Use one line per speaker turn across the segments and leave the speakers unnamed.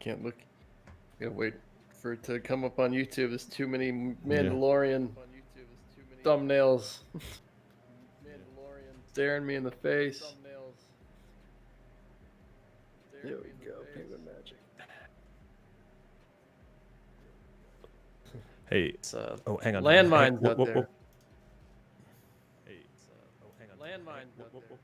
can't look. Gotta wait for it to come up on YouTube. There's too many Mandalorian thumbnails. Staring me in the face. There we go. Penguin magic.
Hey.
It's,
hang on.
Landmines out there.
Hey. Hang on.
Landmines out there.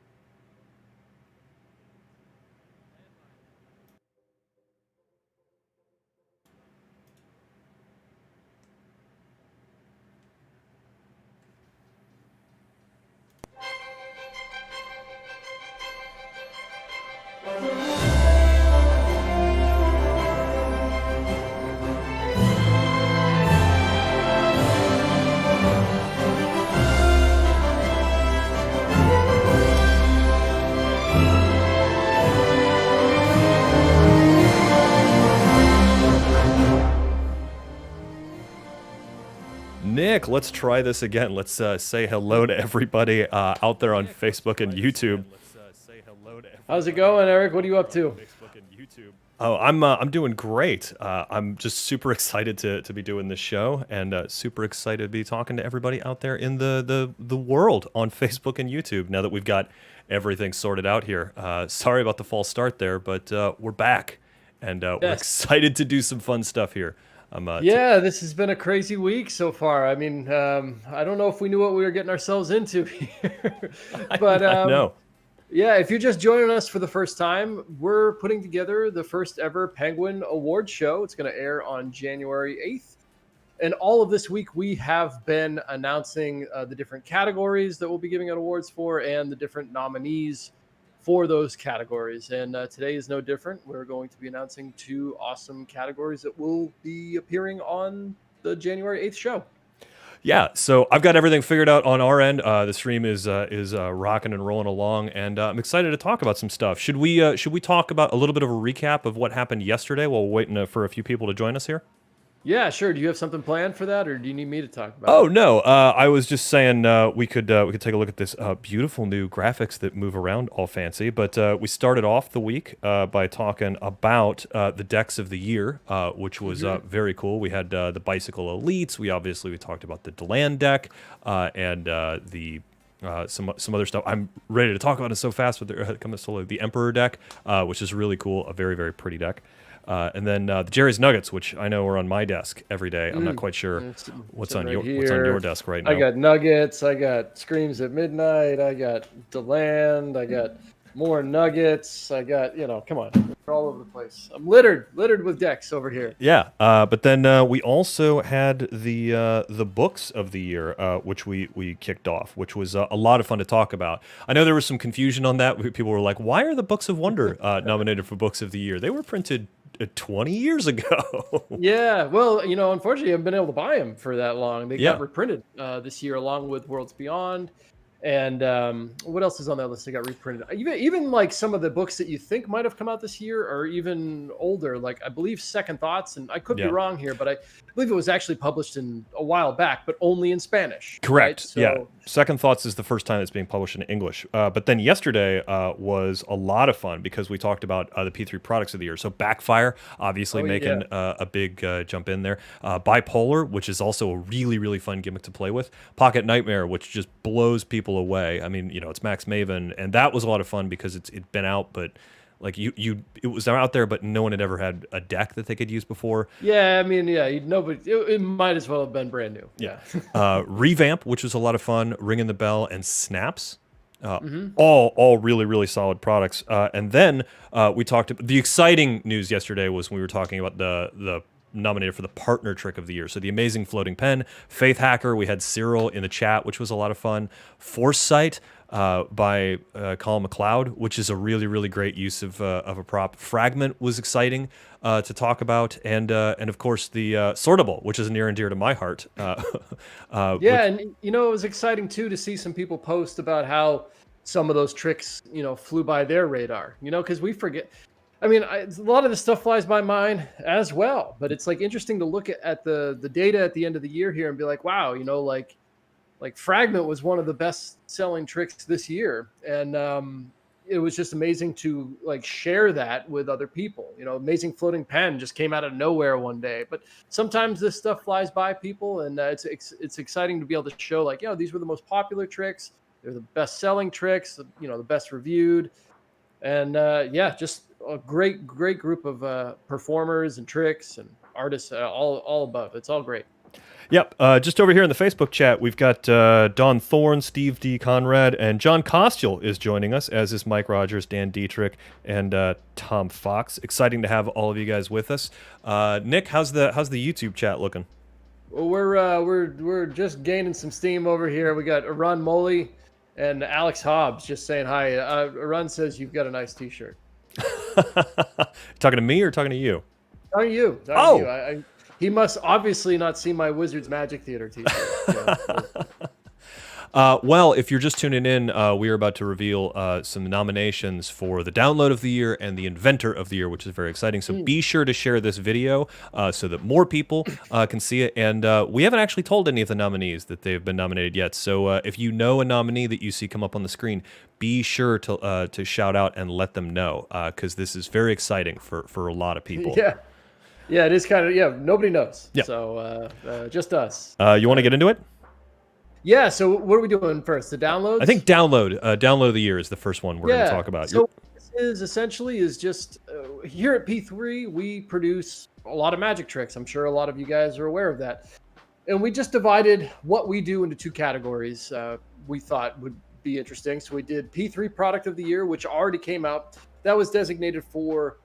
Nick, let's try this again. Let's say hello to everybody out there on Facebook and YouTube.
How's it going, Eric? What are you up to?
Oh, I'm doing great. I'm just super excited to be doing this show, and super excited to be talking to everybody out there in the world on Facebook and YouTube. Now that we've got everything sorted out here. Sorry about the false start there, but we're back, and we're excited to do some fun stuff here.
This has been a crazy week so far. I mean, I don't know if we knew what we were getting ourselves into here, but
no.
Yeah, if you're just joining us for the first time, we're putting together the first ever Penguin Award show. It's going to air on January 8th. And all of this week, we have been announcing the different categories that we'll be giving out awards for and the different nominees for those categories. And today is no different. We're going to be announcing 2 awesome categories that will be appearing on the January 8th show.
Yeah, so I've got everything figured out on our end. The stream is rocking and rolling along, and I'm excited to talk about some stuff. Should we talk about a little bit of a recap of what happened yesterday while we're waiting for a few people to join us here?
Yeah, sure. Do you have something planned for that, or do you need me to talk about it?
Oh, no. I was just saying we could take a look at this beautiful new graphics that move around all fancy. But we started off the week by talking about the decks of the year, which was very cool. We had the Bicycle Elites. We talked about the Deland deck and some other stuff. I'm ready to talk about it so fast, but they're coming slowly. The Emperor deck, which is really cool. A very, very pretty deck. And then the Jerry's Nuggets, which I know are on my desk every day. I'm not quite sure what's on your desk right now.
I got Nuggets. I got Screams at Midnight. I got Deland. I got more Nuggets. I got, come on. They're all over the place. I'm littered with decks over here.
Yeah. But then we also had the books of the year, which we kicked off, which was a lot of fun to talk about. I know there was some confusion on that. People were like, why are the Books of Wonder nominated for Books of the Year? They were printed 20 years ago.
Yeah, well, unfortunately, I haven't been able to buy them for that long. They got reprinted this year along with Worlds Beyond. And what else is on that list that got reprinted? Even like some of the books that you think might have come out this year are even older. Like I believe Second Thoughts, and I could be wrong here, but I believe it was actually published in a while back, but only in Spanish.
Correct.
Right?
So, Second Thoughts is the first time it's being published in English. But then yesterday was a lot of fun because we talked about the P3 products of the year. So Backfire, obviously making a big jump in there. Bipolar, which is also a really, really fun gimmick to play with. Pocket Nightmare, which just blows people away. I mean, it's Max Maven, and that was a lot of fun because it'd been out, but like it was out there, but no one had ever had a deck that they could use before.
Yeah, I mean, but it might as well have been brand new.
Yeah. Revamp, which was a lot of fun. Ringing the Bell and Snaps. All really, really solid products. And then we talked about the exciting news yesterday was when we were talking about the nominated for the partner trick of the year. So the Amazing Floating Pen, Faith Hacker, we had Cyril in the chat, which was a lot of fun. Foresight by Colin McLeod, which is a really, really great use of a prop. Fragment was exciting to talk about, and of course the Sortable, which is near and dear to my heart.
And it was exciting too to see some people post about how some of those tricks, flew by their radar. Because we forget. I mean, a lot of this stuff flies by mine as well, but it's like interesting to look at the data at the end of the year here and be like, wow, like Fragment was one of the best selling tricks this year. And, it was just amazing to like share that with other people. Amazing Floating Pen just came out of nowhere one day. But sometimes this stuff flies by people, and it's exciting to be able to show like, these were the most popular tricks. They're the best selling tricks, the best reviewed. And just a great group of performers and tricks and artists, all above. It's all great.
Yep. Just over here in the Facebook chat, we've got Don Thorne, Steve D. Conrad, and John Costiel is joining us, as is Mike Rogers, Dan Dietrich, and Tom Fox. Exciting to have all of you guys with us. Nick, how's the YouTube chat looking?
Well, we're just gaining some steam over here. We got Arun Moley and Alex Hobbs just saying hi. Arun says you've got a nice T-shirt.
Talking to me or talking to you?
Talking to you. Talking to you. He must obviously not see my Wizards Magic Theater T-shirt.
Well, if you're just tuning in, we are about to reveal some nominations for the Download of the Year and the Inventor of the Year, which is very exciting. So be sure to share this video so that more people can see it. And we haven't actually told any of the nominees that they've been nominated yet. So if you know a nominee that you see come up on the screen, be sure to shout out and let them know, because this is very exciting for a lot of people.
Yeah, it is kind of, nobody knows. Yeah. So just us.
You want to get into it?
Yeah, so what are we doing first? The downloads?
I think download of the year is the first one we're going to talk about.
So this is essentially just here at P3, we produce a lot of magic tricks. I'm sure a lot of you guys are aware of that. And we just divided what we do into two categories we thought would be interesting. So we did P3 Product of the Year, which already came out. That was designated for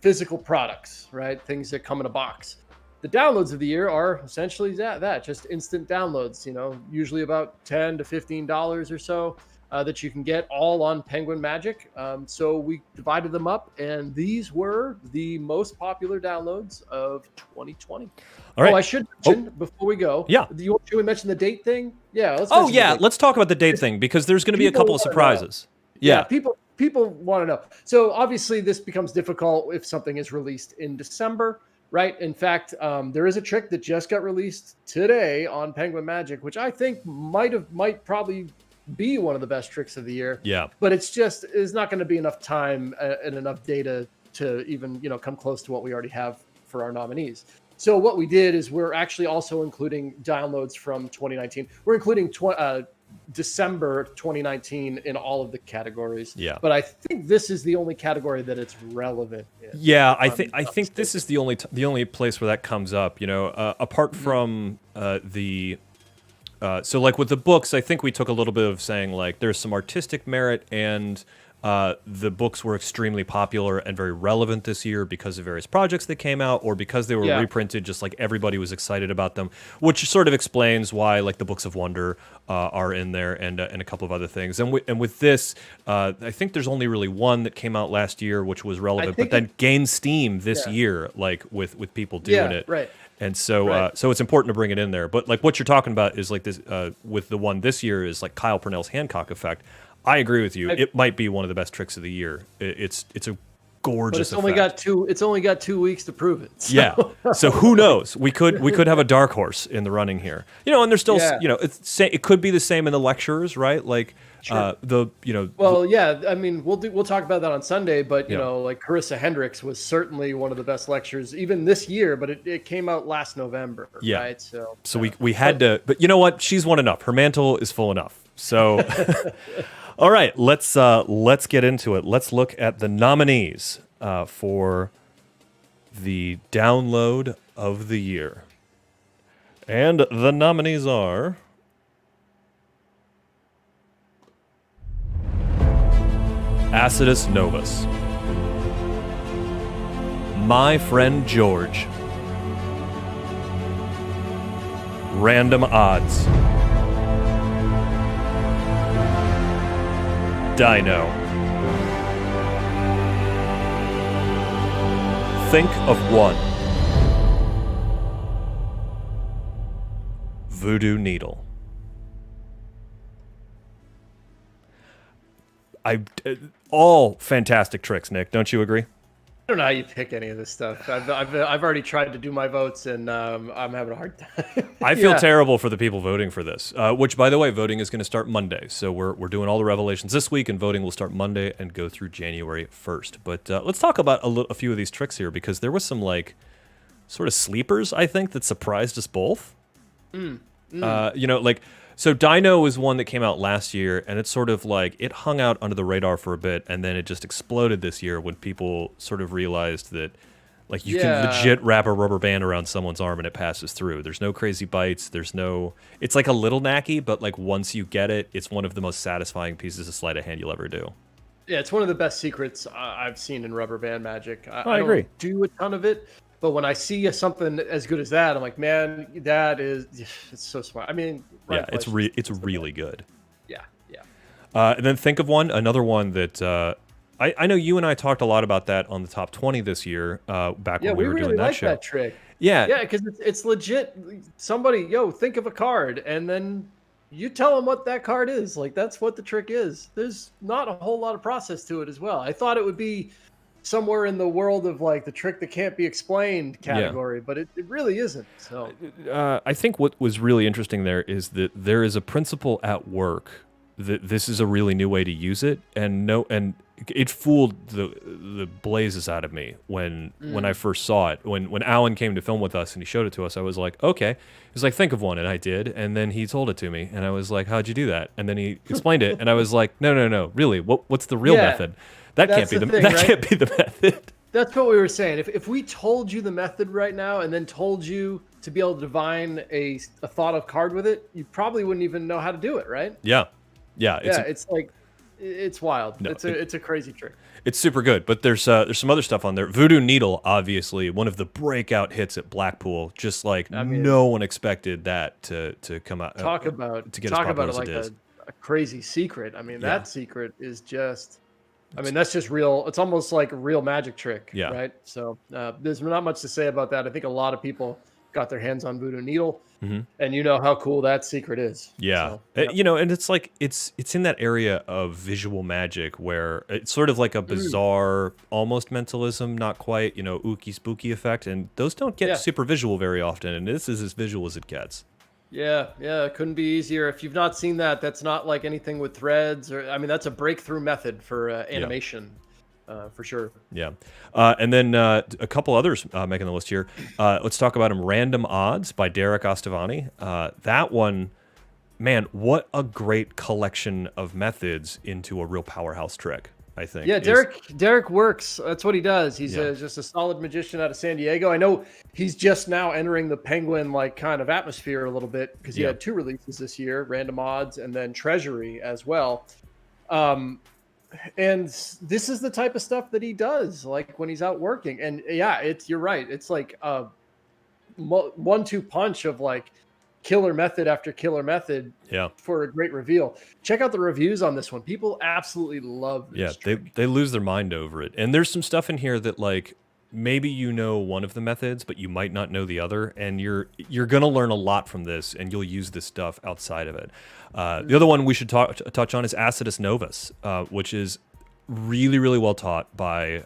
physical products, right? Things that come in a box. The downloads of the year are essentially that just instant downloads, usually about $10 to $15 or so that you can get all on Penguin Magic. So we divided them up, and these were the most popular downloads of 2020.
All right.
I should mention before we go.
Yeah.
Should we mention the date thing? Yeah.
Let's talk about the date thing, because there's going to be a couple of surprises.
Yeah. People want to know. So obviously this becomes difficult if something is released in December. Right. In fact, there is a trick that just got released today on Penguin Magic, which I think might probably be one of the best tricks of the year.
Yeah.
But it's not going to be enough time and enough data to even, come close to what we already have for our nominees. So what we did is we're actually also including downloads from 2019. We're including December 2019 in all of the categories.
Yeah.
But I think this is the only category that it's relevant in.
Yeah, I think this is the only place where that comes up, apart from so like with the books, I think we took a little bit of saying like there's some artistic merit, and the books were extremely popular and very relevant this year because of various projects that came out, or because they were reprinted, just like everybody was excited about them, which sort of explains why like the Books of Wonder are in there, and a couple of other things. And with this, I think there's only really one that came out last year, which was relevant, but then gained steam this year, like with people doing it.
Right.
And so, so it's important to bring it in there. But like what you're talking about is like this with the one this year is like Kyle Purnell's Hancock effect. I agree with you. It might be one of the best tricks of the year. It's a gorgeous.
But it's only got 2 weeks to prove it. So.
Yeah. So who knows? We could have a dark horse in the running here. And there's still it could be the same in the lectures, right? Like
Sure.
Well,
I mean, we'll talk about that on Sunday, but like Carissa Hendricks was certainly one of the best lectures even this year, but it came out last November.
Yeah.
Right.
So we had to, but you know what? She's won enough. Her mantle is full enough. So. All right, let's get into it. Let's look at the nominees for the Download of the Year. And the nominees are Acidus Novus, My Friend George, Random Odds, Dino, Think of One, Voodoo Needle. All fantastic tricks, Nick. Don't you agree?
don't know how you pick any of this stuff. I've already tried to do my votes, and I'm having a hard time.
I feel
Yeah.
terrible for the people voting for this. Which, by the way, voting is going to start Monday. So we're doing all the revelations this week, and voting will start Monday and go through January 1st. But let's talk about a few of these tricks here, because there was some like sort of sleepers, I think, that surprised us both. You know, like, so Dino was one that came out last year, and it's sort of like it hung out under the radar for a bit, and then it just exploded this year when people sort of realized that, like, you can legit wrap a rubber band around someone's arm and it passes through. There's no crazy bites. There's no. It's like a little knacky, but like once you get it, it's one of the most satisfying pieces of sleight of hand you'll ever do.
Yeah, it's one of the best secrets I've seen in rubber band magic.
I agree.
Don't do a ton of it, but when I see something as good as that, I'm like, man, it's so smart. I mean,
Yeah, it's really good.
Yeah, yeah.
And then think of another one that I know you and I talked a lot about that on the top 20 this year, back when we were
really
doing that
like
show.
that trick.
Yeah,
Yeah, because it's legit. Somebody, think of a card, and then you tell them what that card is. Like, that's what the trick is. There's not a whole lot of process to it as well. I thought it would be somewhere in the world of like the trick that can't be explained category, but it really isn't. So
I think what was really interesting there is that there is a principle at work that this is a really new way to use it, and it fooled the blazes out of me when I first saw it. When Alan came to film with us and he showed it to us, I was like, okay. He's like, think of one, and I did, and then he told it to me, and I was like, how'd you do that? And then he explained it, and I was like, no, really, what's the real method? That can't be can't be the method.
That's what we were saying. If we told you the method right now and then told you to be able to divine a thought of card with it, you probably wouldn't even know how to do it, right?
Yeah.
It's wild.
No,
it's a crazy trick.
It's super good, but there's some other stuff on there. Voodoo Needle, obviously, one of the breakout hits at Blackpool. Just like, no one expected that to come out.
Talk about it like a crazy secret. I mean, that secret is just. I mean, that's just real. It's almost like a real magic trick, right? So there's not much to say about that. I think a lot of people got their hands on Voodoo Needle, and you know how cool that secret is.
Yeah,
so,
you know, and it's like it's in that area of visual magic where it's sort of like a bizarre, almost mentalism, not quite, ooky spooky effect, and those don't get super visual very often, and this is as visual as it gets.
Yeah, it couldn't be easier. If you've not seen that, that's not like anything with threads, that's a breakthrough method for animation, for sure.
Yeah, and then a couple others making the list here. Let's talk about them. Random Odds by Derek Ostavani. That one, man, what a great collection of methods into a real powerhouse trick. I think.
Yeah, Derek works. That's what he does. He's just a solid magician out of San Diego. I know he's just now entering the Penguin like kind of atmosphere a little bit because he had 2 releases this year, Random Odds and then Treasury as well. And this is the type of stuff that he does like when he's out working. And you're right. It's like a 1-2 punch of like killer method after killer method for a great reveal. Check out the reviews on this one. People absolutely love this trick.
They lose their mind over it. And there's some stuff in here that like maybe you know one of the methods, but you might not know the other, and you're gonna learn a lot from this, and you'll use this stuff outside of it. The other one we should touch on is Acidus Novus, which is really, really well taught by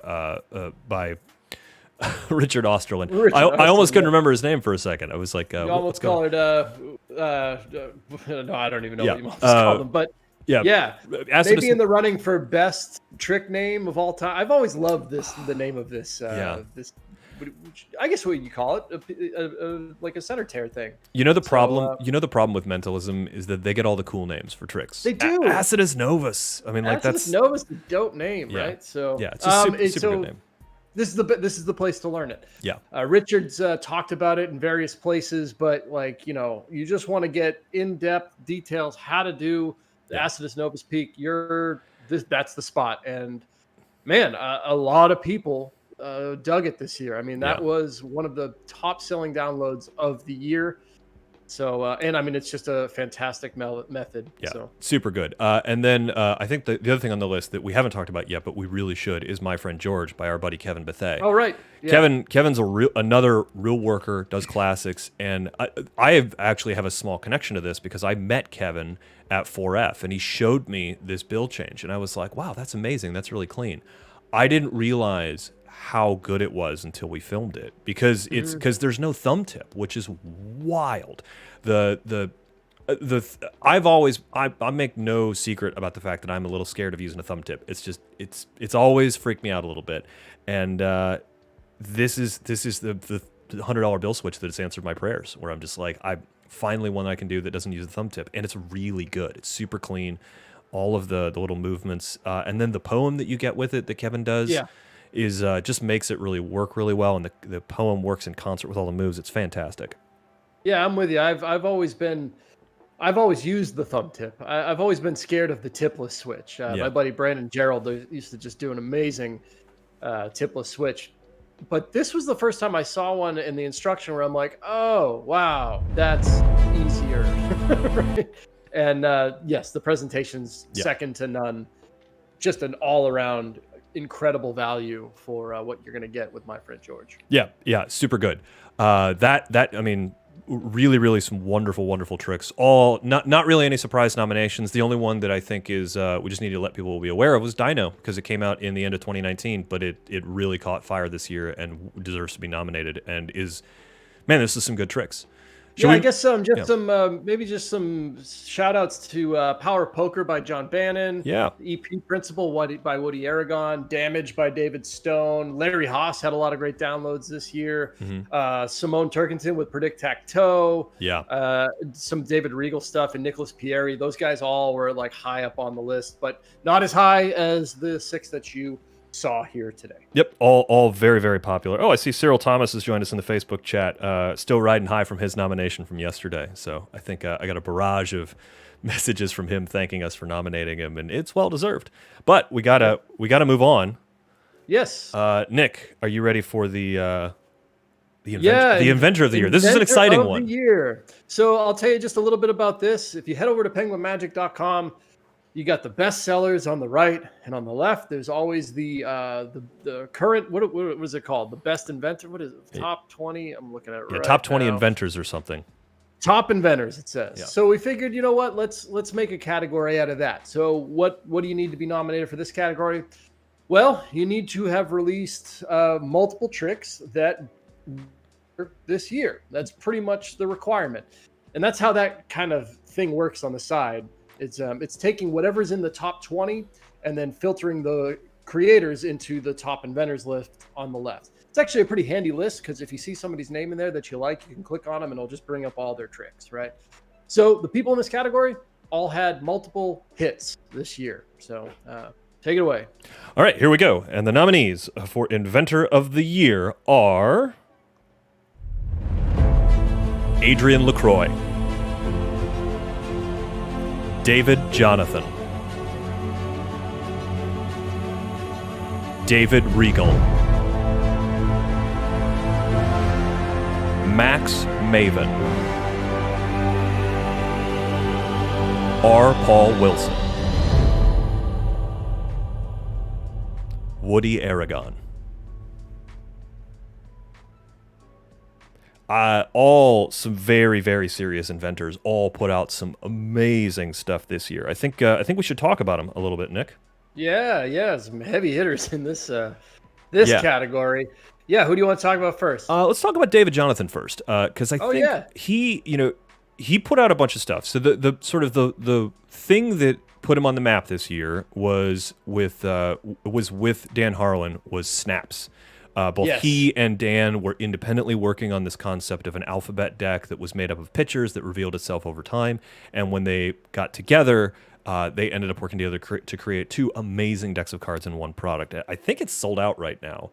Richard Osterlin. I almost couldn't remember his name for a second. I was like,
you almost call it no, I don't even know what you almost call them, but maybe in the running for best trick name of all time. I've always loved the name of this this, I guess what you call it, like a center tear thing.
The problem with mentalism is that they get all the cool names for tricks.
They do.
Acidus Novus. I mean, like
Acidus Novus is a dope name, right? So
it's a super good name.
This is the place to learn it.
Yeah.
Richard's talked about it in various places, but like, you just want to get in-depth details how to do the Acidus Novus Peak. That's the spot. And man, a lot of people dug it this year. I mean, that was one of the top selling downloads of the year. So, and I mean, it's just a fantastic method.
Yeah,
so.
Super good. And then I think the other thing on the list that we haven't talked about yet, but we really should, is My Friend George by our buddy Kevin Bethay.
Oh, right. Yeah.
Kevin's another real worker, does classics, and I actually have a small connection to this because I met Kevin at 4F, and he showed me this build change, and I was like, wow, that's amazing. That's really clean. I didn't realize how good it was until we filmed it, because because there's no thumb tip, which is wild. I make no secret about the fact that I'm a little scared of using a thumb tip. It's just it's always freaked me out a little bit, and this is the $100 bill switch that has answered my prayers, where I'm just like, I finally one I can do that doesn't use the thumb tip, and it's really good. It's super clean, all of the little movements, and then the poem that you get with it that Kevin does.
Yeah.
Is just makes it really work really well, and the poem works in concert with all the moves. It's fantastic.
Yeah, I'm with you. I've always used the thumb tip. I've always been scared of the tipless switch. My buddy Brandon Gerald used to just do an amazing tipless switch. But this was the first time I saw one in the instruction where I'm like, oh, wow, that's easier. Right? And yes, the presentation's second to none. Just an all-around incredible value for what you're going to get with My Friend George.
Yeah, super good. I mean, really some wonderful tricks. All not really any surprise nominations. The only one that I think is we just need to let people be aware of was Dino, because it came out in the end of 2019, but it really caught fire this year and deserves to be nominated, and is, man, this is some good tricks.
I guess maybe just some shout outs to Power Poker by John Bannon.
Yeah.
EP Principle by Woody Aragon. Damage by David Stone. Larry Haas had a lot of great downloads this year. Simone Turkington with Predict Tac-Toe.
Yeah.
Some David Regal stuff and Nicholas Pieri. Those guys all were like high up on the list, but not as high as the 6 that you saw here today.
Yep, all very popular. Oh, I see Cyril Thomas has joined us in the Facebook chat. Still riding high from his nomination from yesterday. So I think I got a barrage of messages from him thanking us for nominating him, and it's well deserved. But we gotta move on.
Yes.
Nick, are you ready for the Inventor of the Year? This is an exciting one.
The year. So I'll tell you just a little bit about this. If you head over to penguinmagic.com, you got the best sellers on the right, and on the left, there's always the current, what was it called? The best inventor? What is it? Top 20? I'm looking at it right
top 20
now.
inventors or something.
Top inventors, it says.
Yeah.
So we figured, you know what? Let's make a category out of that. So what do you need to be nominated for this category? Well, you need to have released multiple tricks that this year. That's pretty much the requirement, and that's how that kind of thing works on the side. It's taking whatever's in the top 20 and then filtering the creators into the top inventors list on the left. It's actually a pretty handy list, because if you see somebody's name in there that you like, you can click on them and it'll just bring up all their tricks, right? So the people in this category all had multiple hits this year. So take it away.
All right, here we go. And the nominees for Inventor of the Year are Adrian LaCroix, David Jonathan, David Regal, Max Maven, R. Paul Wilson, Woody Aragon. All some very serious inventors. All put out some amazing stuff this year. I think we should talk about them a little bit, Nick.
Yeah, some heavy hitters in this category. Yeah, who do you want to talk about first?
Let's talk about David Jonathan first, because I think he put out a bunch of stuff. So the sort of the thing that put him on the map this year was with Dan Harlan was snaps. Both he and Dan were independently working on this concept of an alphabet deck that was made up of pictures that revealed itself over time. And when they got together, they ended up working together to create 2 amazing decks of cards in one product. I think it's sold out right now.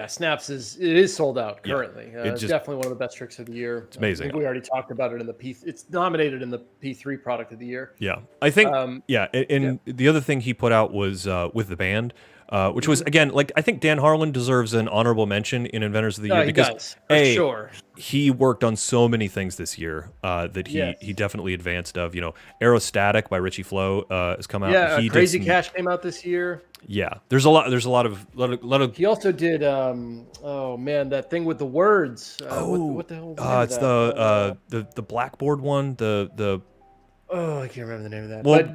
Snaps is sold out currently. It's definitely one of the best tricks of the year.
It's amazing.
I think we already talked about it in it's nominated in the P3 product of the year.
Yeah, I think. The other thing he put out was with the band. Which was, again, like, I think Dan Harlan deserves an honorable mention in Inventors of the Year because he worked on so many things this year that he definitely advanced of. You know, Aerostatic by Richie Flo has come out.
Yeah, Crazy Cash came out this year.
Yeah, there's a lot of.
He also did that thing with the words. What the hell?
It's the Blackboard one.
I can't remember the name of that. Well, but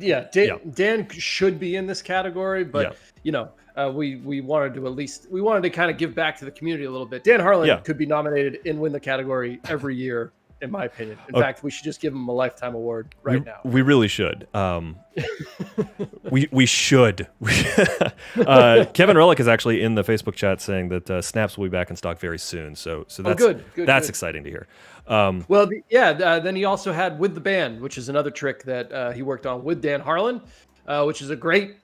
Dan should be in this category. But we wanted to kind of give back to the community a little bit. Dan Harlan
Yeah.
could be nominated and win the category every year, in my opinion. In
Okay.
fact, we should just give him a lifetime award right now.
We really should. We should. Kevin Relic is actually in the Facebook chat saying that Snaps will be back in stock very soon. So that's
good.
exciting to hear.
Well, then he also had With the Band, which is another trick that he worked on with Dan Harlan, which is a great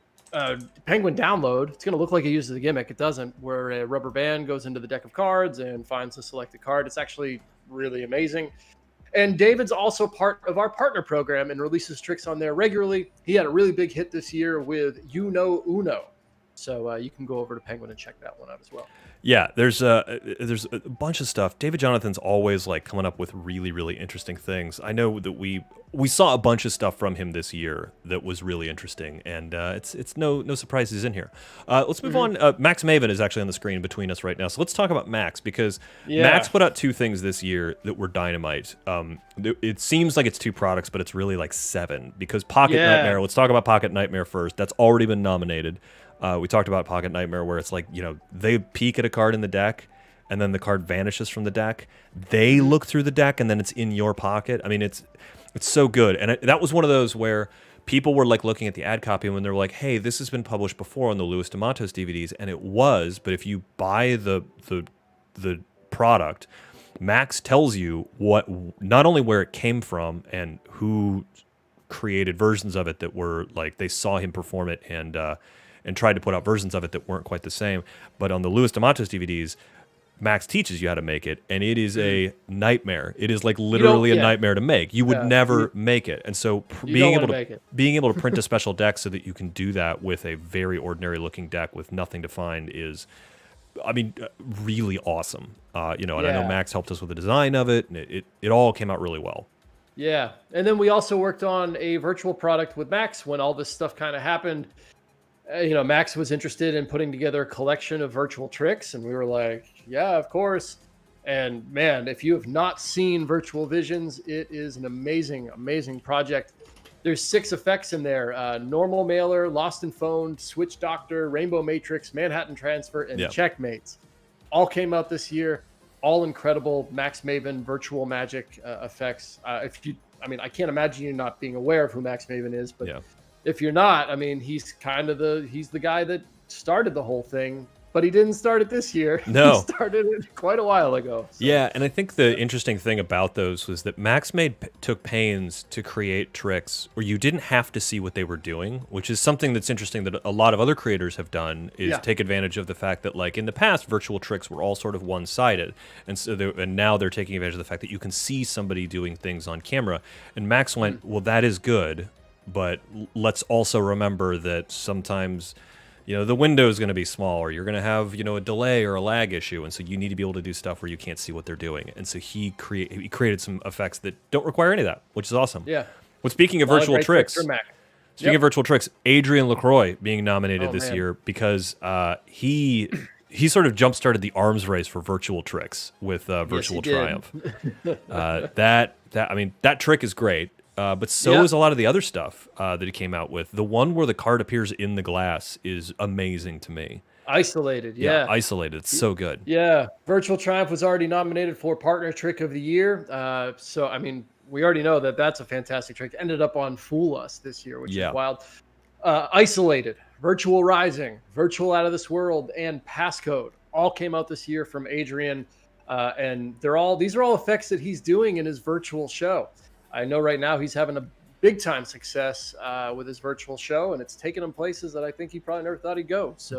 Penguin download. It's going to look like it uses a gimmick. It doesn't, where a rubber band goes into the deck of cards and finds the selected card. It's actually really amazing. And David's also part of our partner program and releases tricks on there regularly. He had a really big hit this year with Uno. So you can go over to Penguin and check that one out as well.
Yeah, there's a bunch of stuff. David Jonathan's always like coming up with really, really interesting things. I know that we saw a bunch of stuff from him this year that was really interesting, and it's no surprise he's in here. Let's move on. Max Maven is actually on the screen between us right now, so let's talk about Max, because Max put out 2 things this year that were dynamite. It seems like it's 2 products, but it's really like 7, because Pocket Nightmare. Let's talk about Pocket Nightmare first. That's already been nominated. We talked about Pocket Nightmare, where it's like, they peek at a card in the deck, and then the card vanishes from the deck. They look through the deck, and then it's in your pocket. I mean, it's so good. And that was one of those where people were like looking at the ad copy when they were like, hey, this has been published before on the Louis D'Amatos DVDs, and it was. But if you buy the product, Max tells you not only where it came from and who created versions of it that were like, they saw him perform it and tried to put out versions of it that weren't quite the same. But on the Louis D'Amatos DVDs, Max teaches you how to make it, and it is a nightmare. It is like literally a nightmare to make. You would never make it. And so being able to print a special deck so that you can do that with a very ordinary looking deck with nothing to find is, I mean, really awesome. And I know Max helped us with the design of it, and it all came out really well.
Yeah. And then we also worked on a virtual product with Max when all this stuff kind of happened. Max was interested in putting together a collection of virtual tricks, and we were like, yeah, of course. And man, if you have not seen Virtual Visions, it is an amazing, amazing project. There's 6 effects in there: Normal Mailer, Lost and Phoned, Switch Doctor, Rainbow Matrix, Manhattan Transfer, and Checkmates. All came out this year. All incredible Max Maven virtual magic effects. I can't imagine you not being aware of who Max Maven is, but if you're not, I mean, he's the guy that started the whole thing, but he didn't start it this year.
No.
He started it quite a while ago. So.
Yeah, and I think the interesting thing about those was that Max took pains to create tricks where you didn't have to see what they were doing, which is something that's interesting that a lot of other creators have done, is take advantage of the fact that, like, in the past, virtual tricks were all sort of one-sided, and now they're taking advantage of the fact that you can see somebody doing things on camera. And Max went, well, that is good, but let's also remember that sometimes, the window is going to be small, or you're going to have, a delay or a lag issue, and so you need to be able to do stuff where you can't see what they're doing. And so he created some effects that don't require any of that, which is awesome.
Yeah.
Well, speaking of virtual tricks, Adrian LaCroix being nominated this year because he sort of jump-started the arms race for virtual tricks with Virtual Triumph. That trick is great. But so is a lot of the other stuff that he came out with. The one where the card appears in the glass is amazing to me.
Isolated,
Isolated. It's so good.
Yeah. Virtual Triumph was already nominated for Partner Trick of the Year. We already know that that's a fantastic trick. Ended up on Fool Us this year, which is wild. Isolated, Virtual Rising, Virtual Out of This World, and Passcode all came out this year from Adrian. And these are all effects that he's doing in his virtual show. I know right now he's having a big-time success with his virtual show, and it's taking him places that I think he probably never thought he'd go. So,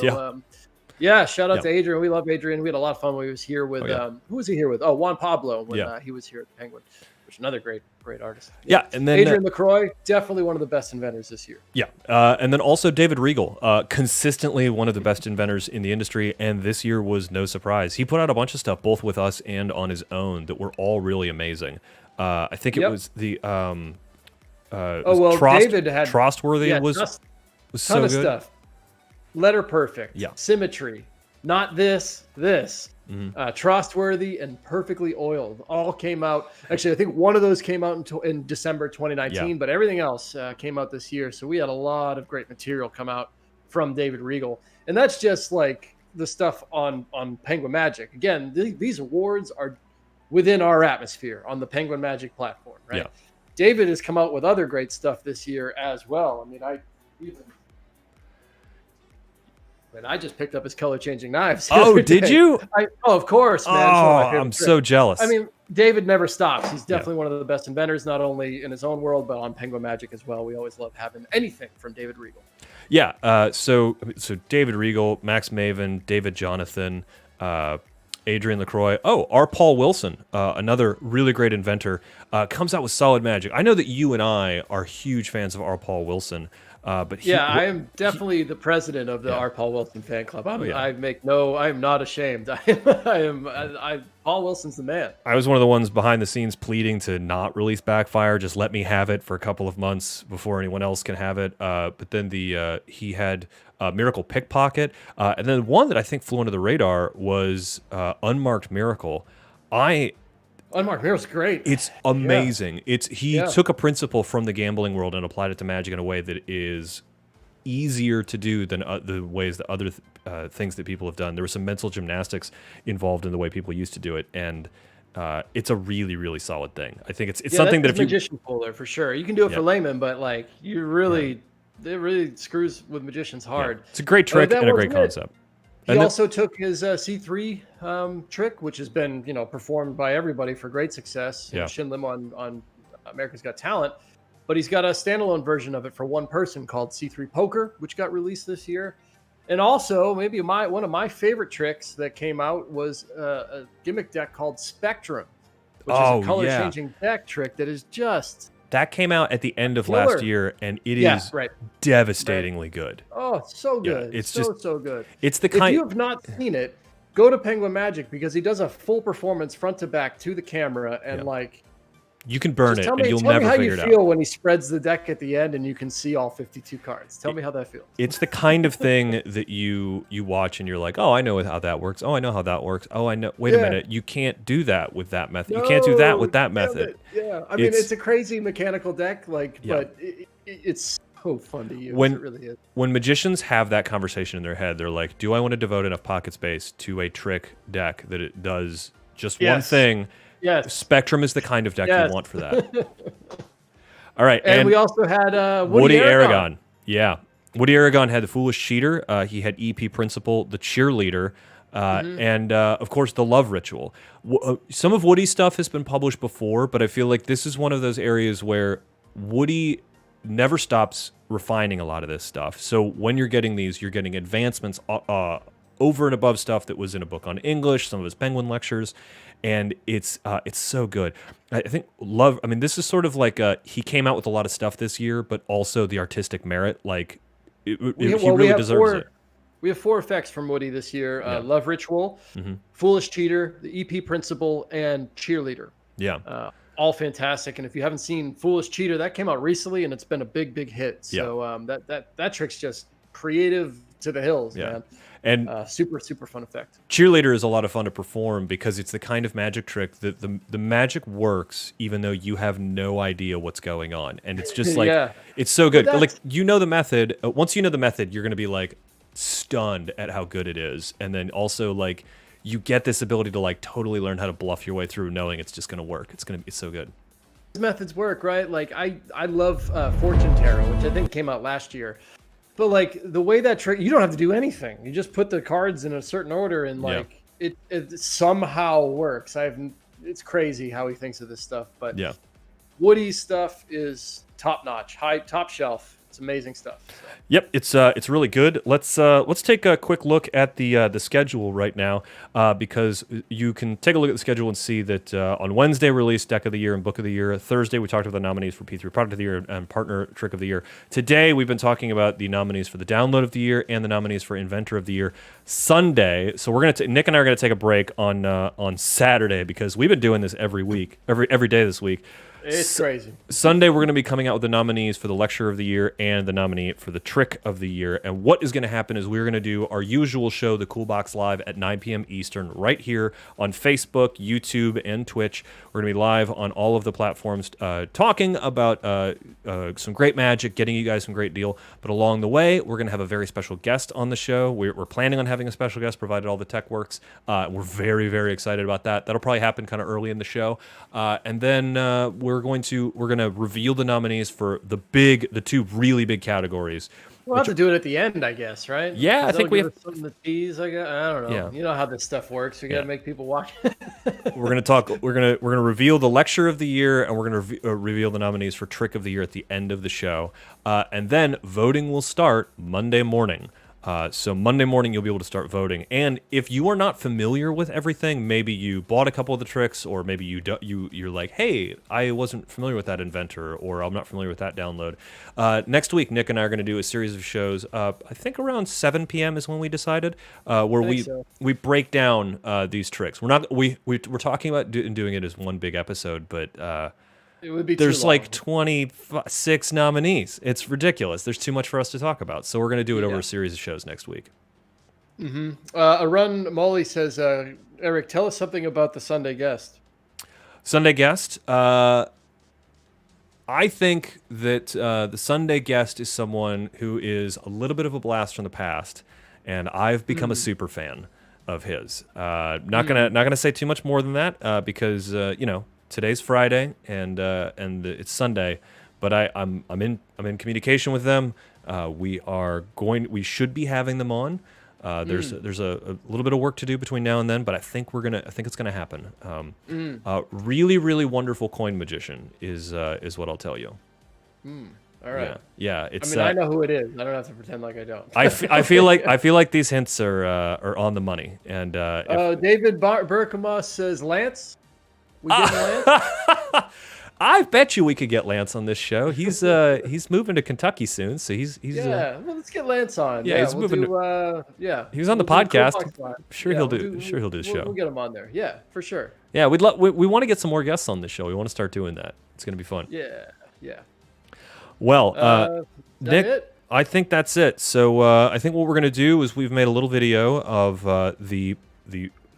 shout out to Adrian. We love Adrian. We had a lot of fun when he was here with who was he here with? Oh, Juan Pablo when he was here at the Penguin, which is another great artist.
Yeah, and then
Adrian LaCroix, definitely one of the best inventors this year.
Yeah, and then also David Regal, consistently one of the best inventors in the industry, and this year was no surprise. He put out a bunch of stuff, both with us and on his own, that were all really amazing. I think it was the
David had
Trustworthy was so good.
Stuff. Letter Perfect, Symmetry, Not This, Trustworthy, and Perfectly Oiled all came out. Actually, I think one of those came out in December 2019, but everything else came out this year. So we had a lot of great material come out from David Regal, and that's just like the stuff on Penguin Magic. Again, these awards are within our atmosphere on the Penguin Magic platform, right?
Yeah.
David has come out with other great stuff this year as well. I mean, I just picked up his color changing knives.
Oh, did you?
Of course, man.
Oh, I'm so jealous.
I mean, David never stops. He's definitely one of the best inventors, not only in his own world, but on Penguin Magic as well. We always love having anything from David Regal.
Yeah. So David Regal, Max Maven, David Jonathan, Adrian LaCroix. Oh, R. Paul Wilson, another really great inventor, comes out with solid magic. I know that you and I are huge fans of R. Paul Wilson. But
I am definitely the president of the R. Paul Wilson fan club. I am not ashamed. Paul Wilson's the man.
I was one of the ones behind the scenes pleading to not release Backfire. Just let me have it for a couple of months before anyone else can have it. But then he had Miracle Pickpocket, and then one that I think flew under the radar was Unmarked Miracle.
Unmarked Miracle's great.
It's amazing. He took a principle from the gambling world and applied it to Magic in a way that is easier to do than the ways that other things that people have done. There was some mental gymnastics involved in the way people used to do it, and it's a really, really solid thing. I think it's something that if you
magician puller for sure, you can do it for laymen, but like it really screws with magicians hard.
Yeah. It's a great trick and a great concept.
He also took his C3 trick, which has been performed by everybody for great success. Shin Lim on America's Got Talent, but he's got a standalone version of it for one person called C3 Poker, which got released this year. And also, maybe one of my favorite tricks that came out was a gimmick deck called Spectrum, which is a color-changing deck trick that is just...
That came out at the end of last year, and it is devastatingly good.
Oh, so good.
Yeah, it's
so good.
It's the kind.
If you have not seen it, go to Penguin Magic because he does a full performance front to back to the camera, and
you can burn it, and you'll never figure it out.
Tell me how you feel when he spreads the deck at the end, and you can see all 52 cards. Tell me how that feels.
It's the kind of thing that you watch, and you're like, oh, I know how that works. Oh, I know how that works. Oh, I know. Wait a minute, you can't do that with that method. You can't do that with that method.
Yeah, I mean, it's a crazy mechanical deck, but it's so fun to use. It really is.
When magicians have that conversation in their head, they're like, do I want to devote enough pocket space to a trick deck that it does just one thing?
Yes.
Spectrum is the kind of deck you want for that. All right.
And we also had Woody Aragon.
Yeah. Woody Aragon had the Foolish Cheater. He had EP Principle, the Cheerleader, and, of course, the Love Ritual. Some of Woody's stuff has been published before, but I feel like this is one of those areas where Woody never stops refining a lot of this stuff. So when you're getting these, you're getting advancements over and above stuff that was in a book on English, some of his Penguin lectures, and it's so good. I think Love. I mean, this is sort of like he came out with a lot of stuff this year, but also the artistic merit. Like he really deserves it.
We have 4 effects from Woody this year: Love Ritual, Foolish Cheater, the EP Principle, and Cheerleader.
Yeah.
All fantastic. And if you haven't seen Foolish Cheater, that came out recently, and it's been a big hit. So that trick's just creative to the hills, man.
And
super fun effect.
Cheerleader is a lot of fun to perform because it's the kind of magic trick that the magic works even though you have no idea what's going on. And it's just like, it's so good. Like, the method. Once you know the method, you're going to be like stunned at how good it is. And then also like you get this ability to like totally learn how to bluff your way through knowing it's just going to work. It's so good.
These methods work, right? Like I love Fortune Tarot, which I think came out last year. But like the way that trick, you don't have to do anything. You just put the cards in a certain order, and like it somehow works. It's crazy how he thinks of this stuff. But Woody's stuff is top notch, top shelf. It's amazing stuff. So.
Yep, it's really good. Let's take a quick look at the schedule right now because you can take a look at the schedule and see that on Wednesday we released Deck of the Year and Book of the Year. Thursday we talked about the nominees for P3 Product of the Year and Partner Trick of the Year. Today we've been talking about the nominees for the Download of the Year and the nominees for Inventor of the Year. Sunday, so Nick and I are gonna take a break on Saturday because we've been doing this every week, every day this week.
It's crazy.
Sunday, we're going to be coming out with the nominees for the lecture of the year and the nominee for the trick of the year. And what is going to happen is we're going to do our usual show, the Cool Box Live, at 9 p.m. Eastern, right here on Facebook, YouTube, and Twitch. We're going to be live on all of the platforms talking about some great Magic, getting you guys some great deal. But along the way, we're going to have a very special guest on the show. We're planning on having a special guest, provided all the tech works. We're very, very excited about that. That'll probably happen kind of early in the show. And then we're going to reveal the nominees for the two really big categories.
We'll have to do it at the end, I guess, right?
Yeah, I think we have
something to tease. I don't know.
Yeah.
You know how this stuff works. We got to make people watch.
We're gonna talk. We're gonna reveal the lecture of the year, and we're gonna reveal the nominees for trick of the year at the end of the show. And then voting will start Monday morning. So Monday morning you'll be able to start voting. And if you are not familiar with everything, maybe you bought a couple of the tricks, or maybe you're like, hey, I wasn't familiar with that Inventor, or I'm not familiar with that download. Next week, Nick and I are going to do a series of shows. I think around 7 p.m. is when we decided, where we break down these tricks. We're talking about doing it as one big episode, but.
It would be
There's like 26 nominees. It's ridiculous. There's too much for us to talk about. So we're going to do it over a series of shows next week.
Arun Molly says, Eric, tell us something about the Sunday guest.
Sunday guest. I think that the Sunday guest is someone who is a little bit of a blast from the past, and I've become a super fan of his. Not gonna say too much more than that because today's Friday and it's Sunday, but I'm in communication with them. We should be having them on. There's a little bit of work to do between now and then, but I think it's gonna happen. Really, really wonderful coin magician is what I'll tell you.
All right.
Yeah. It's.
I know who it is. I don't have to pretend like I don't.
I feel like these hints are on the money. And
David Berkema says Lance. We get Lance.
I bet you we could get Lance on this show. He's moving to Kentucky soon, so he's
well, let's get Lance on.
Yeah, he's moving. He was on the podcast. He'll do the show.
We'll get him on there. Yeah, for sure.
Yeah, we want to get some more guests on this show. We want to start doing that. It's going to be fun.
Yeah.
Well, Nick, I think that's it. So I think what we're going to do is we've made a little video of the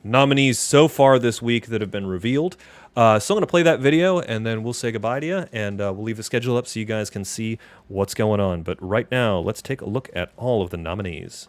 nominees so far this week that have been revealed. So I'm going to play that video, and then we'll say goodbye to you, and we'll leave the schedule up so you guys can see what's going on. But right now, let's take a look at all of the nominees.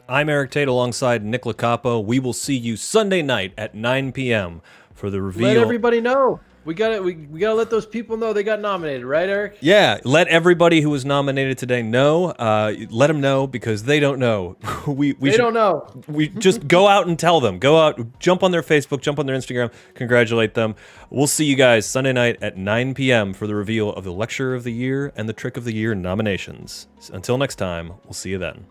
I'm Eric Tate alongside Nick Lacapo. We will see you Sunday night at 9 p.m. for the reveal.
Let everybody know. We gotta let those people know they got nominated, right, Eric?
Yeah, let everybody who was nominated today know. Let them know because they don't know.
They don't know.
We just go out and tell them. Go out, jump on their Facebook, jump on their Instagram, congratulate them. We'll see you guys Sunday night at 9 p.m. for the reveal of the Lecture of the Year and the Trick of the Year nominations. Until next time, we'll see you then.